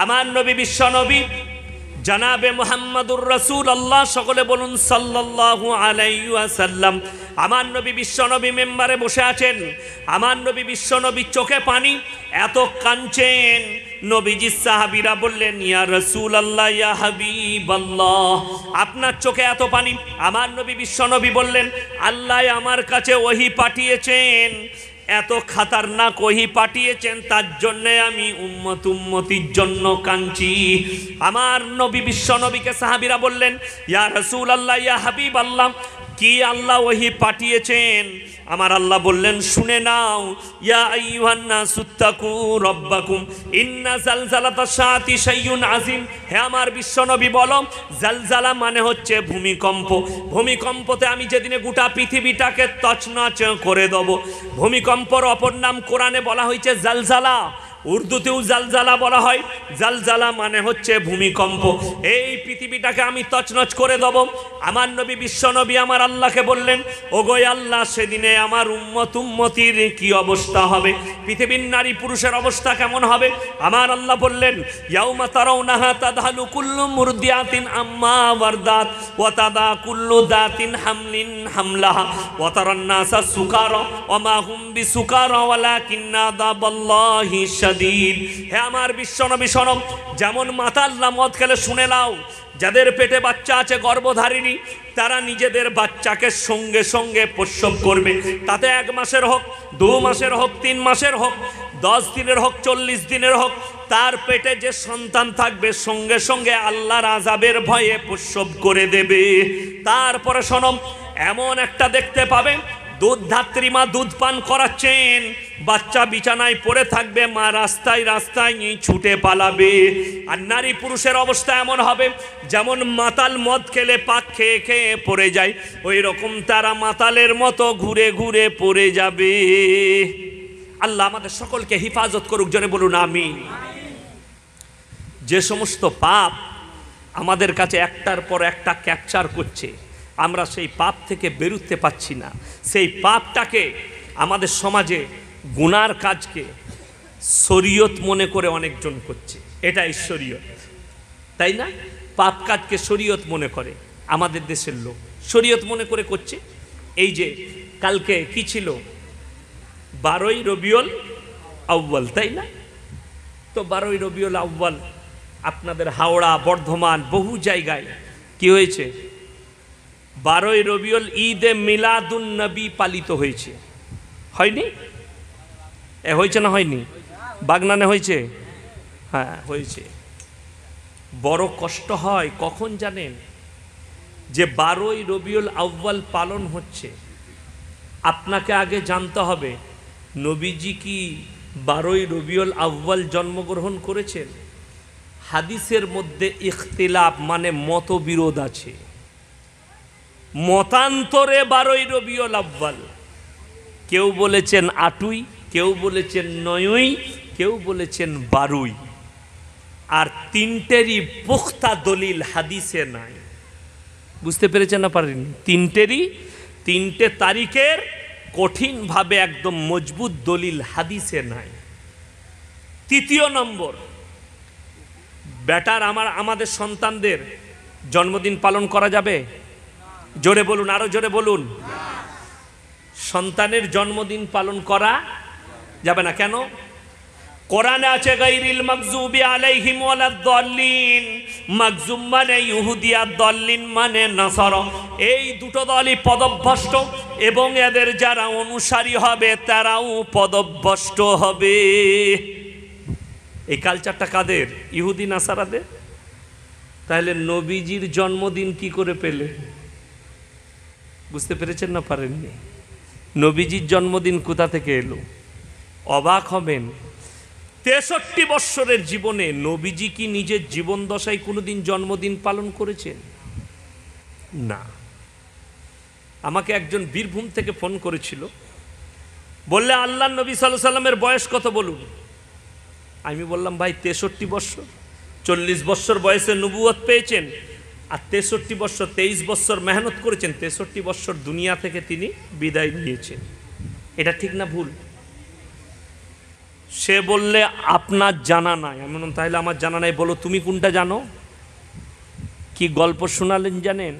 আমার নবী বিশ্ব নবী জনাবে মুহাম্মদুর রাসূলুল্লাহ, সকলে বলুন সাল্লাল্লাহু আলাইহি ওয়াসাল্লাম। আমার নবী বিশ্ব নবী মেম্বারে বসে আছেন। আমার নবী বিশ্ব নবী চোখে পানি, এত কাঁদছেন। নবীজি সাহাবীরা বললেন, ইয়া রাসূলুল্লাহ, ইয়া হাবিবাল্লাহ, আপনার চোখে এত পানি। আমার নবী বিশ্ব নবী বললেন, আল্লাহ আমার কাছে ওহী পাঠিয়েছেন, এত খাতারনাক ওহী পাঠিয়েছেন, তার জন্য আমি উম্মতির জন্য কাঁদছি। আমার নবী বিশ্ব নবীকে সাহাবীরা বললেন, ইয়া রাসূলুল্লাহ, ইয়া হাবিবাল্লাহ, কি আল্লাহ ওহী পাঠিয়েছেন? আমার আল্লাহ বললেন, শুনে নাও, ইয়া আইয়ুহান নাসুত্তাকু রাব্বাকুম ইন্না জালজালাতাশ শাআতি শাইউন আযীম। হে আমার বিশ্ব নবী বলো, জালজালা মানে হচ্ছে ভূমিকম্প। ভূমিকম্পতে আমি যেদিনে গোটা পৃথিবীটাকে তছনছ করে দেব। ভূমিকম্পর অপর নাম কোরআনে বলা হয়েছে জালজালা, উর্দুতেও জালজালা বলা হয়। জালজালা মানে হচ্ছে ভূমিকম্প। এই পৃথিবীটাকে আমি তছনছ করে দেব। আমার নবী বিশ্ব নবী আমার আল্লাহকে বললেন, ওগো আল্লাহ, সেদিনে আমার উম্মতির কি অবস্থা হবে? পৃথিবীর নারী পুরুষের অবস্থা কেমন হবে? আমার আল্লাহ বললেন, ইয়াউমা তারাউনাহা তাদহালু কুল্লু মুরদিয়াতিন আম্মা ওয়ারদাত ওয়া তাদা কুল্লু দাতিন হামলিন হামলাহা ওয়া তারান নাসা সুকারা ওয়া মা হুম বিসুকারা ওয়ালাকিন্না আযাবাল্লাহি শাদীদ। হে আমার বিশ্ব নবী শোনো, যেমন মাতাল্লা মদ খেলে, শুনে নাও, যাদের পেটে বাচ্চা আছে গর্ভধারিণী, তারা নিজেদের বাচ্চাকে সঙ্গে সঙ্গে প্রসব করবে। তাতে 1 মাসের হোক, 2 মাসের হোক, 3 মাসের হোক, 10 দিনের হোক, 40 দিনের হোক, তার পেটে যে সন্তান থাকবে সঙ্গে সঙ্গে আল্লাহর আযাবের ভয়ে প্রসব করে দেবে। তারপরে শোনো, এমন একটা দেখতে পাবে, দুধধাত্রী মা দুধ পান করাচ্ছেন, বাচ্চা বিছানায় পড়ে থাকবে, মা রাস্তায় রাস্তায় ছুটে পালাবে। আর নারী পুরুষের অবস্থা এমন হবে, যেমন মাতাল মদ খেলে পাক খেয়ে খেয়ে পড়ে যায়, ওই রকম তারা মাতালের মতো ঘুরে ঘুরে পড়ে যাবে। আল্লাহ আমাদের সকলকে হেফাজত করুক, জোরে বলুন আমিন। যে সমস্ত পাপ আমাদের কাছে একটার পর একটা ক্যাপচার করছে, আমরা সেই পাপ থেকে বেরোতে পারছি না। সেই পাপটাকে আমাদের সমাজে গুনার কাজকে শরীয়ত মনে করে অনেকজন করছে, এটাই শরীয়ত, তাই না? পাপ কাজকে শরীয়ত মনে করে আমাদের দেশের লোক, শরীয়ত মনে করে করছে। এই যে কালকে কি ছিল, 12ই রবিউল আউয়াল, তাই না? তো 12ই রবিউল আউয়াল আপনাদের হাওড়া, বর্ধমান, বহু জায়গায় কি হয়েছে, 12ই রবিউল ঈদে মিলাদুন নবী পালিত হয়েছে। হয়নি? হয়েছে না হয়নি? বাগনানে হয়েছে? হ্যাঁ হয়েছে। বড় কষ্ট হয় কখন জানেন? যে 12ই রবিউল আউয়াল পালন হচ্ছে, আপনাকে আগে জানতে হবে নবীজি কি 12ই রবিউল আউয়াল জন্মগ্রহণ করেছেন? হাদিসের মধ্যে ইখতিলাফ মানে মতবিরোধ আছে। মতান্তরে 12ই রবিউল আউয়াল, কেউ বলেছেন 8ই, কেউ বলেছেন 9ই, কেউ বলেছেন 12ই। আর তিনটেরই পুখতা দলিল হাদিসে নাই। বুঝতে পেরেছেন না পারেননি? তিনটে তারিখের কঠিনভাবে একদম মজবুত দলিল হাদিসে নাই। 3য় নম্বর, বেটার আমাদের সন্তানদের জন্মদিন পালন করা যাবে? জোরে বলুন, আরো জোরে বলুন। সন্তানের জন্মদিন পালন করা যাবে না। কেন? কোরআনে আছে, গায়রিল মাগজুবি আলাইহিম ওয়ালাদ-দাল্লিন। মাগজুম মানে ইহুদি, আর দাল্লিন মানে নাসারা। এই দুটো দলই পদভ্রষ্ট, এবং এদের যারা অনুসারী হবে তারাও পদভ্রষ্ট হবে। এই কালচারটা কাদের? ইহুদি নাসারাদের। তাহলে নবীজির জন্মদিন কি করে পেলে? বুঝতে পেরেছেন না পারেননি? নবীজির জন্মদিন কোথা থেকে এলো? অবাক হবেন, 63 বৎসরের জীবনে নবীজি কি নিজের জীবন দশায় কোনোদিন জন্মদিন পালন করেছেন? না। আমাকে একজন বীরভূম থেকে ফোন করেছিল, বললে আল্লাহর নবী সাল্লাল্লাহু আলাইহি সাল্লামের বয়স কত বলুন। আমি বললাম, ভাই 63 বৎসর, 40 বৎসর বয়সে নবুয়ত পেয়েছেন, আর 63 বৎসর, 23 বৎসর মেহনত করেছেন, 63 বৎসর দুনিয়া থেকে তিনি বিদায় নিয়েছেন। এটা ঠিক না ভুল? সে বললে আপনার জানা নাই। আমি বললাম তাহলে আমার জানা নাই, বলো তুমি কোনটা জানো। কি গল্প শোনালেন জানেন,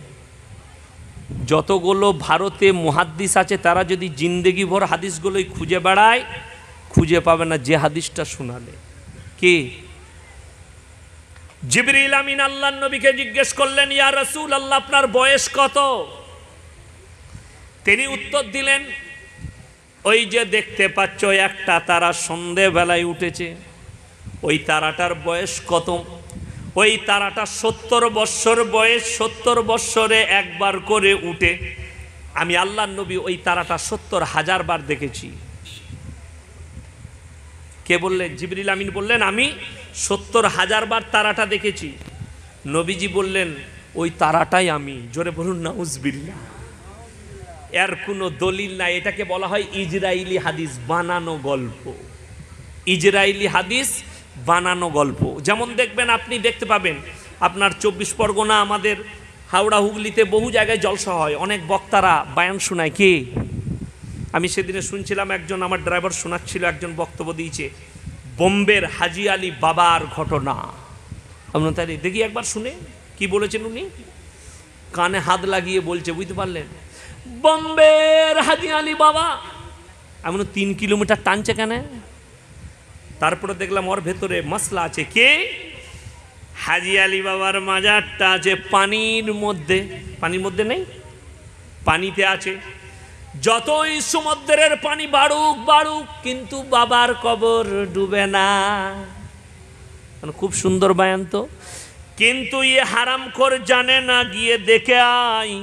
যতগুলো ভারতে মুহাদ্দিস আছে তারা যদি জিন্দেগি ভর হাদিসগুলোই খুঁজে বেড়ায়, খুঁজে পাবে না যে হাদিসটা শোনালে। কি জিবরিল আমিন আল্লাহর নবীকে জিজ্ঞেস করলেন, ইয়া রাসূলুল্লাহ আপনার বয়স কত? তিনি উত্তর দিলেন, ওই যে দেখতে পাচ্ছ একটা তারা সন্ধেবেলায় উঠেছে, ওই তারাটার বয়স কত? ওই তারাটা 70 বৎসর বয়স, 70 বৎসরে একবার করে উঠে। আমি আল্লাহর নবী ওই তারাটা 70,000 বার দেখেছি। কে বললেন? জিবরিল আমিন বললেন আমি 70,000 বার তারাটা দেখেছি। নবীজি বললেন ওই তারাটাই আমি। জোরে বলুন নাউজুবিল্লাহ। এর কোনো দলিল নাই, এটাকে বলা হয় ইজরাইলি হাদিস, বানানো গল্প। ইজরাইলি হাদিস, বানানো গল্প। যেমন দেখবেন, আপনি দেখতে পাবেন আপনার 24 পরগনা, আমাদের হাওড়া হুগলিতে বহু জায়গায় জলসা হয়, অনেক বক্তারা বয়ান শোনায়। কি আমি সেদিনে শুনছিলাম, একজন আমার ড্রাইভার শোনাচ্ছিল, একজন বক্তব্য দিয়েছে বোম্বের হাজি আলী বাবার ঘটনা। আপনার তাই দেখি একবার শুনে কি বলেছেন উনি। কানে হাত লাগিয়ে বলছে, বুঝতে পারলেন, বোম্বের হাজি আলী বাবা। এমন 3 কিলোমিটার টানছে কেন? তারপরে দেখলাম ওর ভেতরে মশলা আছে। কে? হাজি আলী বাবার মাজারটা আছে পানির মধ্যে। পানির মধ্যে নেই, পানিতে আছে। যতই সমুদ্রের পানি বাড়ুক বাড়ুক, কিন্তু বাবার কবর ডুবে না। খুব সুন্দর বয়ান তো। কিন্তু হারামখোর জানে না, গিয়ে দেখে আয়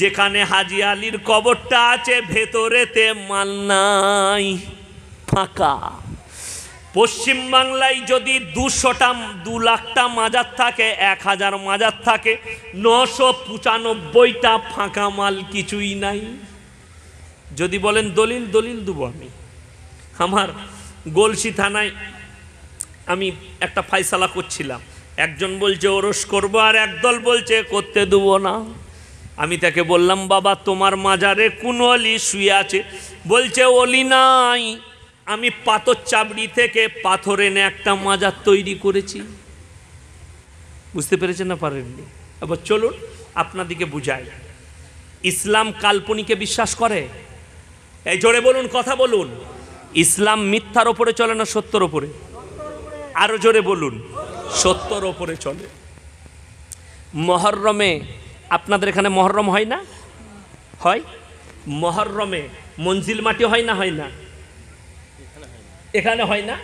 যেখানে হাজি আলীর কবরটা আছে ভেতরেতে মাল নাই, ফাঁকা। পশ্চিম বাংলায় যদি 2 লাখটা মাজার থাকে, 1000 মাজার থাকে, 995টা ফাঁকা মাল, কিছুই নাই। যদি বলেন দলিল, দলিল দেবো আমি। আমার গলসি থানায় আমি একটা ফাইসালা করছিলাম, একজন বলছে ওরস করবো, আর একদল বলছে করতে দেবো না। আমি তাকে বললাম, বাবা তোমার মাজারে কোন অলি শুয়ে আছে? বলছে অলি নাই, আমি পাথর চাবড়ি থেকে পাথর এনে একটা মাজার তৈরি করেছি। বুঝতে পেরেছেন না পারেননি? এবার চলুন আপনাদিকে বুঝাই। ইসলাম কাল্পনিকে বিশ্বাস করে? এই জোরে বলুন, কথা বলুন। ইসলাম মিথ্যার ওপরে চলে না সত্যর ওপরে? আরো জোরে বলুন। সত্যর ওপরে চলে। মহরমে, আপনাদের এখানে মহরম হয় না? হয়। মহরমে মঞ্জিল মাটি হয় না? হয় না? এখানে হয় না?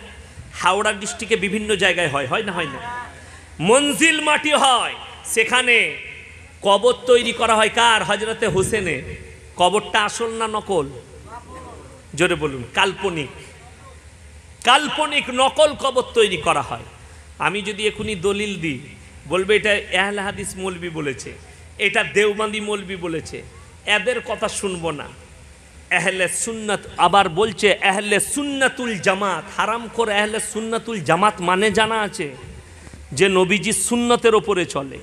হাওড়া ডিস্ট্রিক্টে বিভিন্ন জায়গায় হয়, হয় না? হয় না? মঞ্জিল মাটি হয়, সেখানে কবর তৈরি করা হয়। কার? হযরতে হোসেনের। কবরটা আসল না নকল? জোরে বলুন। কাল্পনিক। কাল্পনিক নকল কবর তৈরি করা হয়। আমি যদি এখনই দলিল দিই, বলবে এটা আহলে হাদিস মৌলবি বলেছে, এটা দেওবন্দি মৌলবি বলেছে, এদের কথা শুনবো না। আহলে সুন্নাত আবার বলছে আহলে সুন্নাতুল জামাত। হারামখোর আহলে সুন্নাতুল জামাত মানে জানা আছে? যে নবীজি সুন্নতের ওপরে চলে।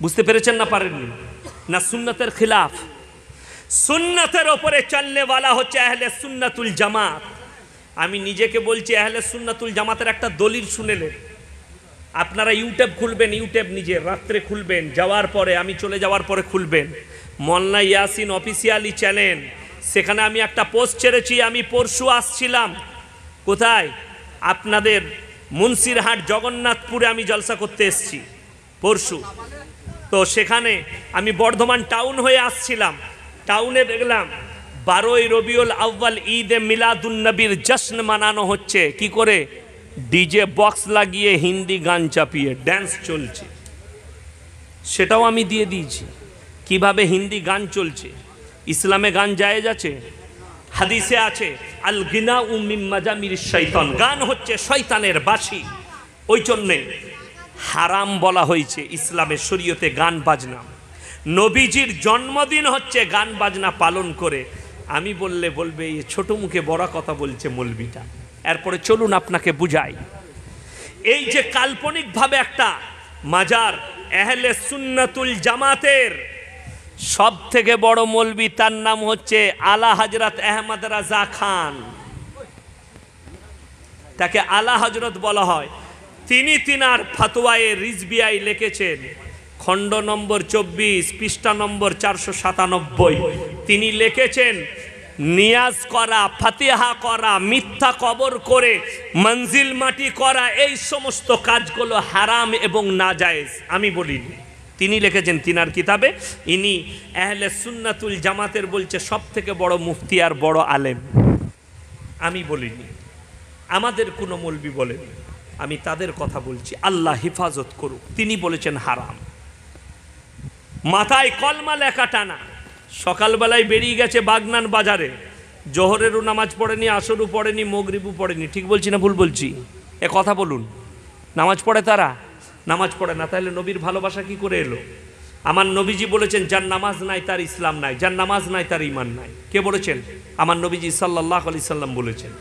বুঝতে পেরেছেন না পারেননি? না সুন্নতের খিলাফ। সুন্নতের ওপরে চলনেওয়ালা হচ্ছে আহলে সুন্নাতুল জামাত। আমি নিজেকে বলছি আহলে সুন্নাতুল জামাতের একটা দলিল শুনেলেন। আপনারা ইউটিউব খুলবেন, ইউটিউব নিজে রাত্রে খুলবেন, যাওয়ার পরে, আমি চলে যাওয়ার পরে খুলবেন, মোল্লা ইয়াসিন অফিসিয়ালি চ্যানেল। সেখানে আমি একটা পোস্ট ছেড়েছি। আমি পরশু আসছিলাম, কোথায়? আপনাদের মুন্সিরহাট জগন্নাথপুরে আমি জলসা করতে এসেছি পরশু। তো সেখানে আমি বর্ধমান টাউন হয়ে আসছিলাম। টাউনে দেখলাম 12ই রবিউল আউয়াল ঈদে মিলাদুন নবীর জশ্ন মানানো হচ্ছে। কি করে? ডিজে বক্স লাগিয়ে হিন্দি গান চাপিয়ে ড্যান্স চলছে। সেটাও আমি দিয়ে দিয়েছি কিভাবে হিন্দি গান চলছে। ইসলামে গান জায়েজ আছে? হাদিসে আছে আল গিনাউ মিন মাজামির শয়তান, গান হচ্ছে শয়তানের বাঁশি। ওই জন্যে হারাম বলা হয়েছে ইসলামের শরীয়তে গান বাজনা। নবীজির জন্মদিন হচ্ছে গান বাজনা পালন করে। আমি বললে বলবে এই ছোট মুখে বড় কথা বলছে মৌলবিটা। এরপরে চলুন আপনাকে বুঝাই। এই যে কাল্পনিকভাবে একটা মাজার, আহলে সুন্নাতুল জামাতের সব থেকে বড় মৌলবি, তার নাম হচ্ছে আলা হযরত আহমদ রাজা খান। তাকে আলা হজরত বলা হয়। তিনি তিনার ফতোয়ায়ে রিজবিয়ায় লিখেছেন, খণ্ড নম্বর 24, পৃষ্ঠা নম্বর 497, তিনি লিখেছেন, নিয়াজ করা, ফাতিহা করা, মিথ্যা কবর করে মঞ্জিল মাটি করা, এই সমস্ত কাজগুলো হারাম এবং নাজায়েজ। আমি বলিনি, তিনি লিখেছেন তিনার কিতাবে। ইনি আহলে সুন্নাতুল জামাতের বলছে সব থেকে বড় মুফতি আর বড় আলেম। আমি বলিনি, আমাদের কোনো মৌলবি বলেনি, আমি তাদের কথা বলছি। আল্লাহ হেফাজত করুক। তিনি বলেছেন হারাম। মাথায় কলমা লেখা টানা, সকালবেলায় বেরিয়ে গেছে বাগনান বাজারে, জোহরেরও নামাজ পড়েনি, আসরও পড়েনি, মগরিবও পড়েনি। ঠিক বলছি না ভুল বলছি? এ কথা বলুন। নামাজ পড়ে তারা? নামাজ পড়ে না। তাহলে নবীর ভালোবাসা কি করে এলো? আমার নবীজি বলেছেন, যার নামাজ নাই তার ইসলাম নাই, যার নামাজ নাই তার ঈমান নাই। কে বলেছেন? আমার নবীজি সাল্লাল্লাহু আলাইহি সাল্লাম বলেছেন।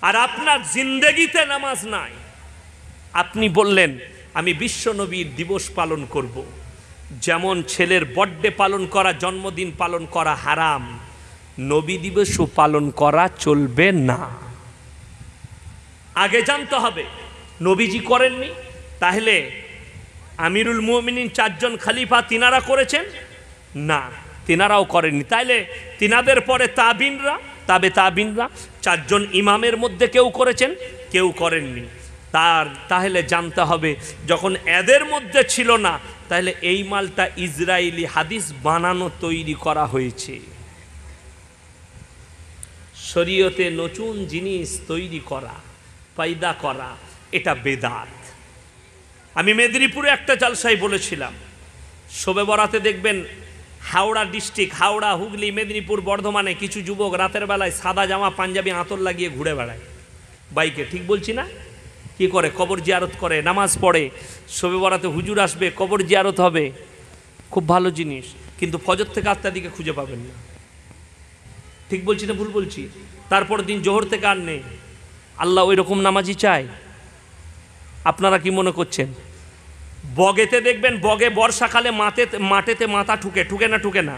আর আপনার জিন্দেগিতে নামাজ নাই, আপনি বললেন আমি বিশ্ব নবীর দিবস পালন করব। যেমন ছেলের বার্থডে পালন করা, জন্মদিন পালন করা হারাম, নবী দিবসও পালন করা চলবে না। আগে জানতে হবে নবীজি করেননি, তাহলে আমিরুল মুমিনিন 4 জন খলিফা তিনারা করেছেন না, তিনারাও করেননি। তাইলে তিনাদের পরে তাবিনরা, তাবিনরা 4 জন ইমামের মধ্যে কেউ করেছেন, কেউ করেননি। তাহলে জানতে হবে যখন এদের মধ্যে ছিল না, তাহলে এই মালটা ইসরায়েলি হাদিস বানানো তৈরি করা হয়েছে। শরীয়তে নতুন জিনিস তৈরি করা, পয়দা করা, এটা বেদাত। আমি মেদিনীপুরে একটা জালসায় বলেছিলাম, শবে বরাতে দেখবেন হাওড়া ডিস্ট্রিক্ট, হাওড়া, হুগলি, মেদিনীপুর, বর্ধমানে কিছু যুবক রাতের বেলায় সাদা জামা পাঞ্জাবি আঁতর লাগিয়ে ঘুরে বেড়ায় বাইকে। ঠিক বলছি না? কি করে? কবর জিয়ারত করে, নামাজ পড়ে। শবে বরাতে হুজুর আসবে, কবর জিয়ারত হবে, খুব ভালো জিনিস। কিন্তু ফজর থেকে 8টার দিকে খুঁজে পাবেন না। ঠিক বলছি না ভুল বলছি? তারপর দিন জোহর থেকে আর নেই। আল্লাহ ওই রকম নামাজি চায়? আপনারা কি মনে করছেন? বগেতে দেখবেন, বগে বর্ষাকালে মাঠেতে মাথা ঠুকে না?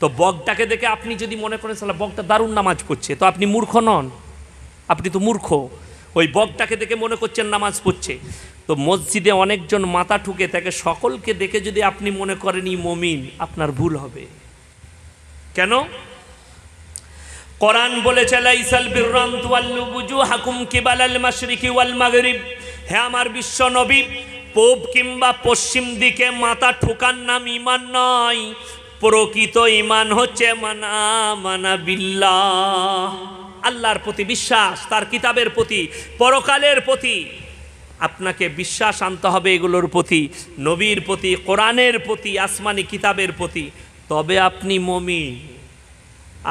তো বগটাকে দেখে আপনি যদি মনে করেন সালা বগটা দারুণ নামাজ পড়ছে, তো আপনি মূর্খ নন? আপনি তো মূর্খ। ওই বগটাকে দেখে মনে করছেন নামাজ পড়ছে। তো মসজিদে অনেকজন মাথা ঠুকে থাকে, সকলকে দেখে যদি আপনি মনে করেন ই মুমিন, আপনার ভুল হবে। কেন? কোরআন বলেছে লাইসাল বিররান তুওয়াল্লু বুজুহাকুম কিবালাল মাশরিকি ওয়াল মাগরিব। হে আমার বিশ্ব নবী, পূব কিংবা পশ্চিম দিকে মাথা ঠুকার নাম ঈমান নয়। প্রকৃত ঈমান হচ্ছে মানা বিল্লাহ, আল্লাহর প্রতি বিশ্বাস, তার কিতাবের প্রতি, পরকালের প্রতি। আপনাকে বিশ্বাস আনতে হবে এগুলোর প্রতি, নবীর প্রতি, কোরআনের প্রতি, আসমানি কিতাবের প্রতি, তবে আপনি মুমিন।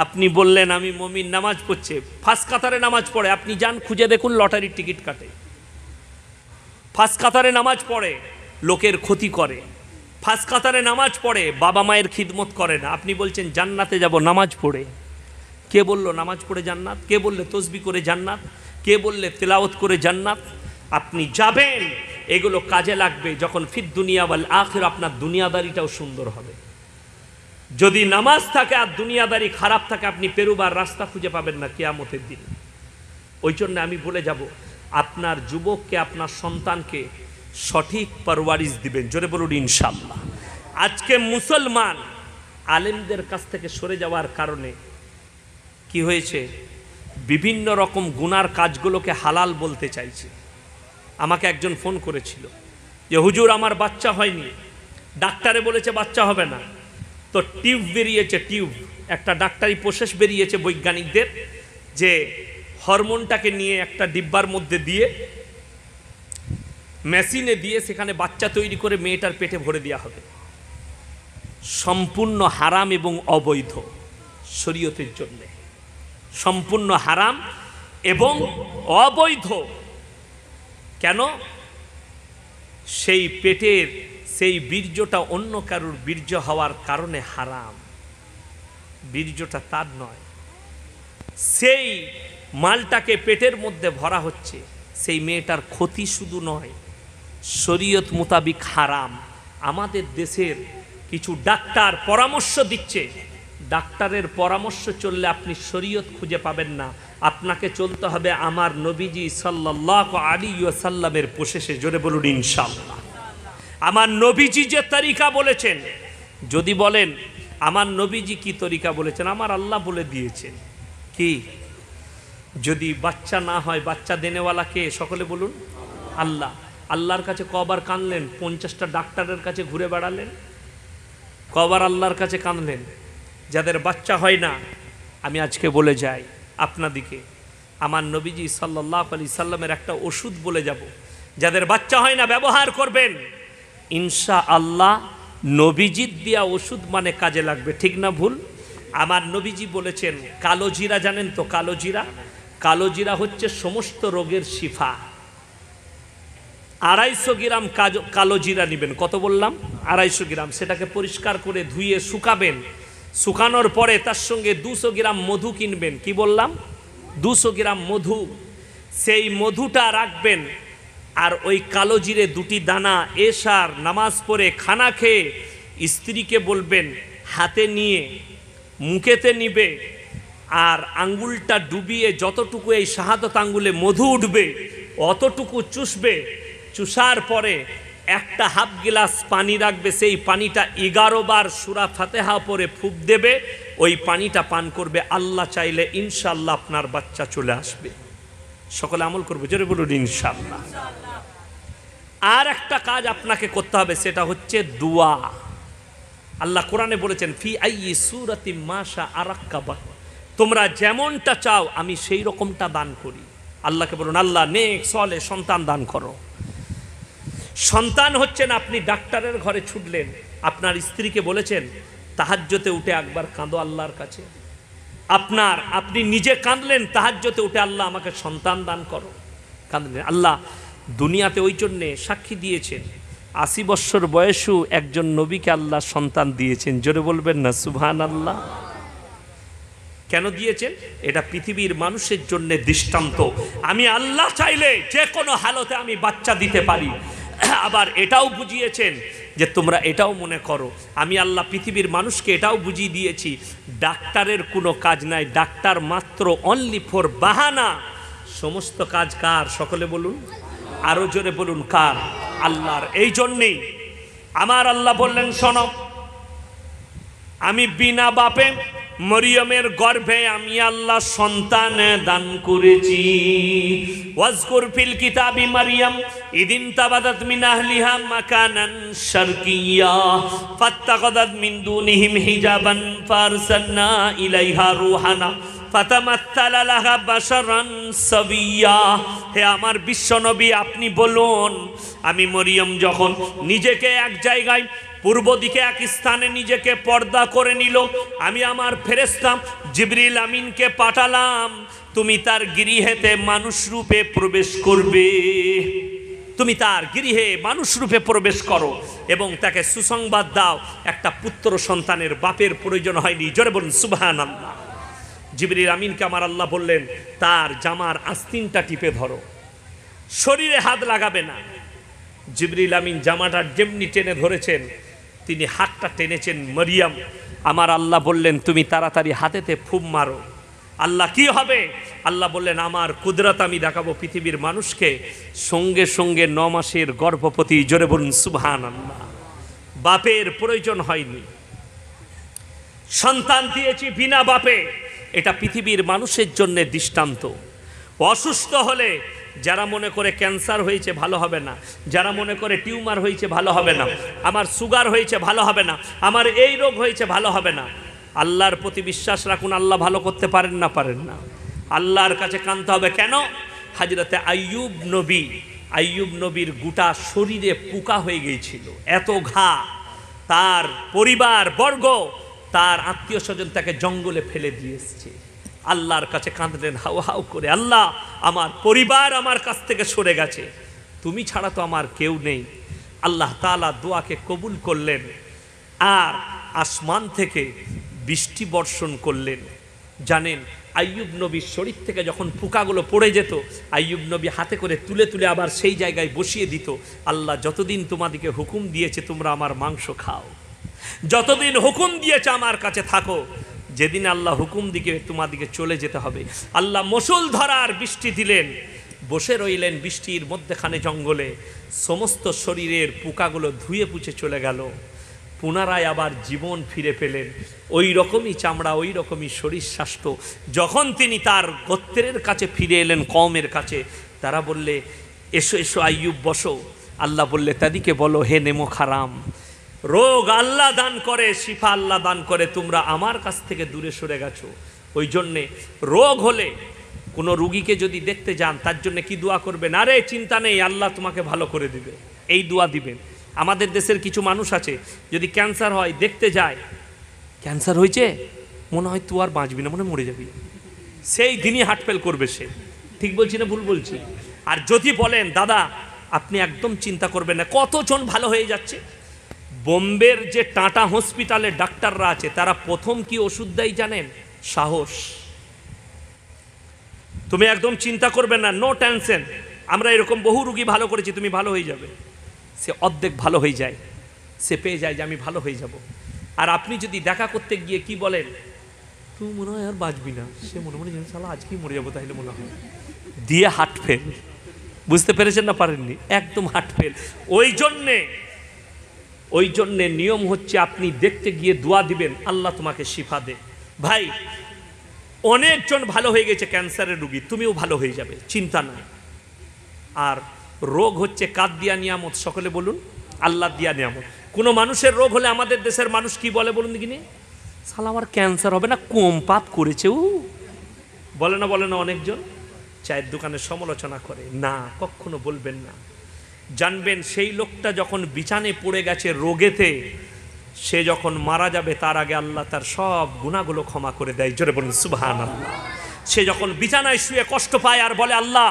আপনি বললেন আমি মুমিন, নামাজ পড়ছে, ফার্স্ট কাতারে নামাজ পড়ে, আপনি যান খুঁজে দেখুন লটারির টিকিট কাটে। ফার্স্ট কাতারে নামাজ পড়ে, লোকের ক্ষতি করে। ফার্স্ট কাতারে নামাজ পড়ে, বাবা মায়ের খিদমত করে না। আপনি বলছেন জান্নাতে যাব নামাজ পড়ে। কে বলল নামাজ পড়ে জান্নাত? কে বললে তসবি করে জান্নাত? কে বললে তেলাওয়াত করে জান্নাত? আপনি যাবেন, এগুলো কাজে লাগবে যখন ফিদ দুনিয়া ওয়াল আখিরা, আপনার দুনিয়াদারিটাও সুন্দর হবে। যদি নামাজ থাকে আর দুনিয়াদারি খারাপ থাকে, আপনি পেরুবার রাস্তা খুঁজে পাবেন না কিয়ামতের দিন। ওই জন্য আমি বলে যাব, আপনার যুবককে, আপনার সন্তানকে সঠিক পরওয়ারিশ দিবেন। জোরে বলুন ইনশাআল্লাহ। আজকে মুসলমান আলেমদের কাছ থেকে সরে যাওয়ার কারণে কি হয়েছে? বিভিন্ন রকম গুনার কাজগুলোকে হালাল বলতে চাইছে। আমাকে একজন ফোন করেছিল যে হুজুর আমার বাচ্চা হয়নি, ডাক্তারে বলেছে বাচ্চা হবে না। তো টিউব বেরিয়েছে, টিউব, একটা ডাক্তারি প্রসেস বেরিয়েছে বৈজ্ঞানিকদের, যে হরমোনটাকে নিয়ে একটা ডিব্বার মধ্যে দিয়ে, মেশিনে দিয়ে সেখানে বাচ্চা তৈরি করে মেয়েটার পেটে ভরে দেওয়া হবে। সম্পূর্ণ হারাম এবং অবৈধ শরীয়তের জন্য, সম্পূর্ণ হারাম এবং অবৈধ। কেন? সেই পেটের সেই বীর্যটা অন্য কারুর বীর্য হওয়ার কারণে হারাম, বীর্যটা তার নয়। সেই মালটাকে পেটের মধ্যে ভরা হচ্ছে, সেই মেয়েটার ক্ষতি শুধু নয়, শরীয়ত মোতাবিক হারাম। আমাদের দেশের কিছু ডাক্তার পরামর্শ দিচ্ছে ডাক্তারের পরামর্শ চললে আপনি শরীয়ত খুঁজে পাবেন না, আপনাকে চলতে হবে আমার নবীজি সাল্লাল্লাহু আলাইহি ওয়াসাল্লামের প্রসেসে। জোরে বলুন ইনশাআল্লাহ। আমার নবীজি যে তরিকা বলেছেন, যদি বলেন আমার নবীজি কি তরিকা বলেছেন, আমার আল্লাহ বলে দিয়েছেন কি? যদি বাচ্চা না হয়, বাচ্চা দেনেওয়ালা কে? সকলে বলুন আল্লাহ। আল্লাহর কাছে কবার কাঁদলেন? 50টা ডাক্তারের কাছে ঘুরে বেড়ালেন, কবার আল্লাহর কাছে কাঁদলেন? যাদের বাচ্চা হয় না, আমি আজকে বলে যাই আপনাদিকে, আমার নবীজি সাল্লাল্লাহু আলাইহি সাল্লামের একটা ওষুধ বলে যাব, যাদের বাচ্চা হয় না ব্যবহার করবেন, ইনশাআল্লাহ নবীজির দেয়া ওষুধ মানে কাজে লাগবে। ঠিক না ভুল? আমার নবীজি বলেছেন কালো জিরা, জানেন তো কালো জিরা? কালো জিরা হচ্ছে সমস্ত রোগের শিফা। 250 গ্রাম কালো জিরা নেবেন। কত বললাম? 250 গ্রাম। সেটাকে পরিষ্কার করে ধুয়ে শুকাবেন। শুকানোর পরে তার সঙ্গে 200 গ্রাম মধু কিনবেন। কি বললাম? 200 গ্রাম মধু। সেই মধুটা রাখবেন, আর ওই কালো জিরে 2টি দানা এশার নামাজ পড়ে খানা খেয়ে স্ত্রীকে বলবেন হাতে নিয়ে মুখেতে নিবে, আর আঙ্গুলটা ডুবিয়ে যতটুকু এই শাহাদত আঙ্গুলে মধু উঠবে অতটুকু চুষবে। চুষার পরে একটা হাফ গ্লাস পানি রাখবে, সেই পানিটা 11 বার সূরা ফাতিহা পড়ে ফুঁক দেবে, ওই পানিটা পান করবে। আল্লাহ চাইলে ইনশাআল্লাহ আপনার বাচ্চা চলে আসবে। সকলে আমল করবে, জোরে বলুন ইনশাআল্লাহ। আর একটা কাজ আপনাকে করতে হবে, সেটা হচ্ছে দোয়া। আল্লাহ কোরআনে বলেছেন ফি আইয়ি সূরাতিম মাশা আরাক্কাবা, তোমরা যেমনটা চাও আমি সেই রকমটা দান করি। আল্লাহকে বলুন আল্লাহ নেক সলে সন্তান দান করো। সন্তান হচ্ছেন, আপনি ডাক্তারের ঘরে ছুটলেন, আপনার স্ত্রীকে বলেছেন তাহাজ্জুদে উঠে একবার কাঁদো আল্লাহর কাছে। আপনি নিজে কাঁদলেন তাহাজ্জুদে উঠে, আল্লাহ আমাকে সন্তান দান করো। কাঁদলেন, আল্লাহ দুনিয়াতে ওই জন্যে সাক্ষী দিয়েছেন 80 বছর বয়সেও একজন নবীকে আল্লাহ সন্তান দিয়েছেন। জোরে বলবেন না সুবহানাল্লাহ। কেন দিয়েছেন? এটা পৃথিবীর মানুষের জন্য দৃষ্টান্ত। আমি আল্লাহ চাইলে যে কোনো হালতে আমি বাচ্চা দিতে পারি। আবার এটাও বুঝিয়েছেন যে তোমরা এটাও মনে করো, আমি আল্লাহ পৃথিবীর মানুষকে এটাও বুঝিয়ে দিয়েছি ডাক্তারের কোনো কাজ নাই, ডাক্তার মাত্র অনলি ফর বাহানা। সমস্ত কাজ কার? সকলে বলুন, আরো জোরে বলুন কার? আল্লাহর। এই জন্যেই আমার আল্লাহ বললেন শোনো, আমি বিনা বাপে মরিয়মের গর্ভে আমি আল্লাহ সন্তান দান করেছি। ওয়াজকুর ফিল কিতাবি মারিয়াম ইদিন তাবাদাত মিন আহলিহা মাকানান শারকিয়্যা ফাত্তাখাযাত মিন দুনিহিম হিজাবান ফারসালনা ইলাইহা রূহানা ফাতামাত্তালা লাহা বাশারান সাবিয়্যা। হে আমার বিশ্বনবী, আপনি বলুন, আমি মরিয়ম যখন নিজেকে এক জায়গায় পূর্ব দিকে এক স্থানে নিজেকে পর্দা করে নিল, আমি আমার ফেরেশতা জিবরিল আমিনকে পাঠালাম, তুমি তার গৃহেতে মানুষ রূপে প্রবেশ করবে। তুমি তার গৃহে মানুষ রূপে প্রবেশ করো এবং তাকে সুসংবাদ দাও, একটা পুত্র সন্তানের বাপের প্রয়োজন হয়নি। জোরে বলুন সুবহানাল্লাহ। জিবরিল আমিনকে আমার আল্লাহ বললেন তার জামার আস্তিনটা টিপে ধরো, শরীরে হাত লাগাবে না। জিবরিল আমিন জামাটা যেমনি টেনে ধরেছেন, তিনি হাতটা টেনেছেন মরিয়ম। আমার আল্লাহ বললেন তুমি তাড়াতাড়ি হাতেতে ফুম মারো। আল্লাহ কি হবে? আল্লাহ বললেন আমার কুদরত আমি দেখাবো পৃথিবীর মানুষকে। সঙ্গে সঙ্গে 9 মাসের গর্ভবতী। জোরে বলুন সুবহানাল্লাহ। বাপের প্রয়োজন হয়নি, সন্তান দিয়েছি বিনা বাপে। এটা পৃথিবীর মানুষের জন্য দৃষ্টান্ত। অসুস্থ হলে যারা মনে করে ক্যান্সার হয়েছে ভালো হবে না, যারা মনে করে টিউমার হয়েছে ভালো হবে না, আমার সুগার হয়েছে ভালো হবে না, আমার এই রোগ হয়েছে ভালো হবে না, আল্লাহর প্রতি বিশ্বাস রাখুন, আল্লাহ ভালো করতে পারেন না? পারেন না। আল্লাহর কাছে কাঁদতে হবে। কেন? হযরতে আইয়ুব নবীর গোটা শরীরে পোকা হয়ে গিয়েছিল, এত ঘা। তার পরিবার বর্গ, তার আত্মীয় স্বজন তাকে জঙ্গলে ফেলে দিয়ে এসেছে। আল্লাহর কাছে কাঁদলেন হাউ হাউ করে, আল্লাহ আমার পরিবার আমার কাছ থেকে সরে গেছে, তুমি ছাড়া তো আমার কেউ নেই। আল্লাহ তাআলা দোয়াকে কবুল করলেন আর আসমান থেকে বৃষ্টি বর্ষণ করলেন। জানেন আইয়ুব নবীর শরীর থেকে যখন পোকাগুলো পড়ে যেত, আইয়ুব নবী হাতে করে তুলে তুলে আবার সেই জায়গায় বসিয়ে দিত। আল্লাহ যতদিন তোমাদেরকে হুকুম দিয়েছে তোমরা আমার মাংস খাও, যতদিন হুকুম দিয়েছে আমার কাছে থাকো, যেদিন আল্লাহ হুকুম দিকে তোমাদিকে চলে যেতে হবে। আল্লাহ মুষলধারার বৃষ্টি দিলেন, বসে রইলেন বৃষ্টির মধ্যেখানে জঙ্গলে, সমস্ত শরীরের পোকাগুলো ধুয়ে পুছে চলে গেল, পুনরায় আবার জীবন ফিরে পেলেন। ওই রকমই চামড়া, ওই রকমই শরীর স্বাস্থ্য। যখন তিনি তার গোত্রের কাছে ফিরে এলেন, কওমের কাছে, তারা বললে এসো এসো আইয়ুব বসো। আল্লাহ বললে তাদিকে বলো হে নেমো খারাম, রোগ আল্লাহ দান করে, শিফা আল্লাহ দান করে, তোমরা আমার কাছ থেকে দূরে সরে গেছো। ওই জন্যে রোগ হলে কোনো রুগীকে যদি দেখতে যান, তার জন্য কি দোয়া করবেন? আরে চিন্তা নেই, আল্লাহ তোমাকে ভালো করে দিবে, এই দোয়া দিবেন। আমাদের দেশের কিছু মানুষ আছে, যদি ক্যান্সার হয় দেখতে যায়, ক্যান্সার হয়েছে মনে হয় তুই আর বাঁচবি না, মনে মরে যাবি, সেই দিনই হার্ট ফেল করবে সে। ঠিক বলছি না ভুল বলছি? আর যদি বলেন দাদা আপনি একদম চিন্তা করবেন না, কতজন ভালো হয়ে যাচ্ছে। বোম্বের যে টাটা হসপিটালের ডাক্তাররা আছে, তারা প্রথম কি ওষুধ দেয় জানেন? সাহস। তুমি একদম চিন্তা করবে না, নো টেনশন, আমরা এরকম বহু রুগী ভালো করেছি, তুমি ভালো হয়ে যাবে। সে অর্ধেক ভালো হয়ে যায়, সে পেয়ে যায় যে আমি ভালো হয়ে যাব। আর আপনি যদি দেখা করতে গিয়ে কি বলেন, তুই মনে হয় আর বাঁচবি না, সে মনে মনে জানি শালা আজকেই মরে যাবো তাহলে মনে হয়, দিয়ে হার্ট ফেল। বুঝতে পেরেছেন না পারেননি? একদম হার্ট ফেল। ওই জন্যে নিয়ম হচ্ছে আপনি দেখতে গিয়ে দোয়া দিবেন, আল্লাহ তোমাকে শিফা দে। ভাই অনেকজন ভালো হয়ে গেছে ক্যান্সারের রুগী, তুমিও ভালো হয়ে যাবে, চিন্তা নাই। আর রোগ হচ্ছে কার দিয়া নিয়ামত? সকলে বলুন, আল্লাহ দিয়া নিয়ামত। কোনো মানুষের রোগ হলে আমাদের দেশের মানুষ কি বলে বলুন দেখিনি? শালা আমার ক্যান্সার হবে না, কম পাপ করেছে ও, বলে না বলে না? অনেকজন চায়ের দোকানে সমালোচনা করে না, কখনো বলবেন না। জানবেন সেই লোকটা যখন বিছানে পড়ে গেছে রোগেতে, সে যখন মারা যাবে তার আগে আল্লাহ তার সব গুনাহগুলো ক্ষমা করে দেয়। জোরে বলুন সুবহানাল্লাহ। সে যখন বিছানায় শুয়ে কষ্ট পায় আর বলে আল্লাহ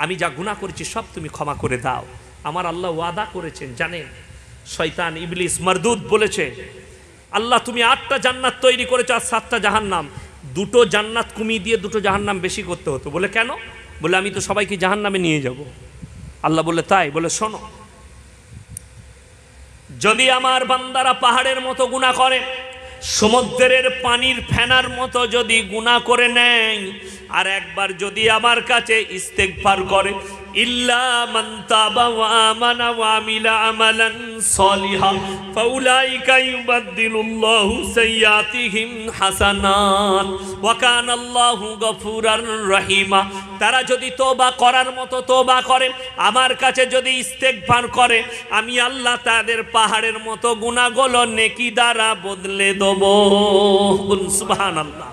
আমি যা গুনাহ করেছি সব তুমি ক্ষমা করে দাও, আমার আল্লাহ ওয়াদা করেছেন। জানেন শয়তান ইবলিস মারদুদ বলেছে, আল্লাহ তুমি 8টা জান্নাত তৈরি করেছো আর 7টা জাহান্নাম, 2টো জান্নাত কমিয়ে দিয়ে 2টো জাহান্নাম বেশি করতে হতো। বলে কেন? বলে আমি তো সবাইকে জাহান্নামে নিয়ে যাব। আল্লাহ বলে তাই? বলে শোনো, যদি আমার বান্দারা পাহাড়ের মতো গুনাহ করে, সমুদ্রের পানির ফেনার মতো যদি গুনাহ করে নেয়, আর একবার যদি আমার কাছে ইস্তেগফার করে, ইল্লা মান তাবা ওয়া আমানা ওয়া আমিলা আমালান সলিহা ফাউলাইকা ইউবাদদিলুল্লাহু সাইয়্যাতিহিম হাসানাত ওয়া কানা আল্লাহু গফুরার রহিমা। তারা যদি তওবা করার মতো তওবা করে, আমার কাছে যদি ইস্তেগফার করে, আমি আল্লাহ তাদের পাহাড়ের মতো গুনাহগুলো নেকি দ্বারা বদলে দেব। সুবহানাল্লাহ।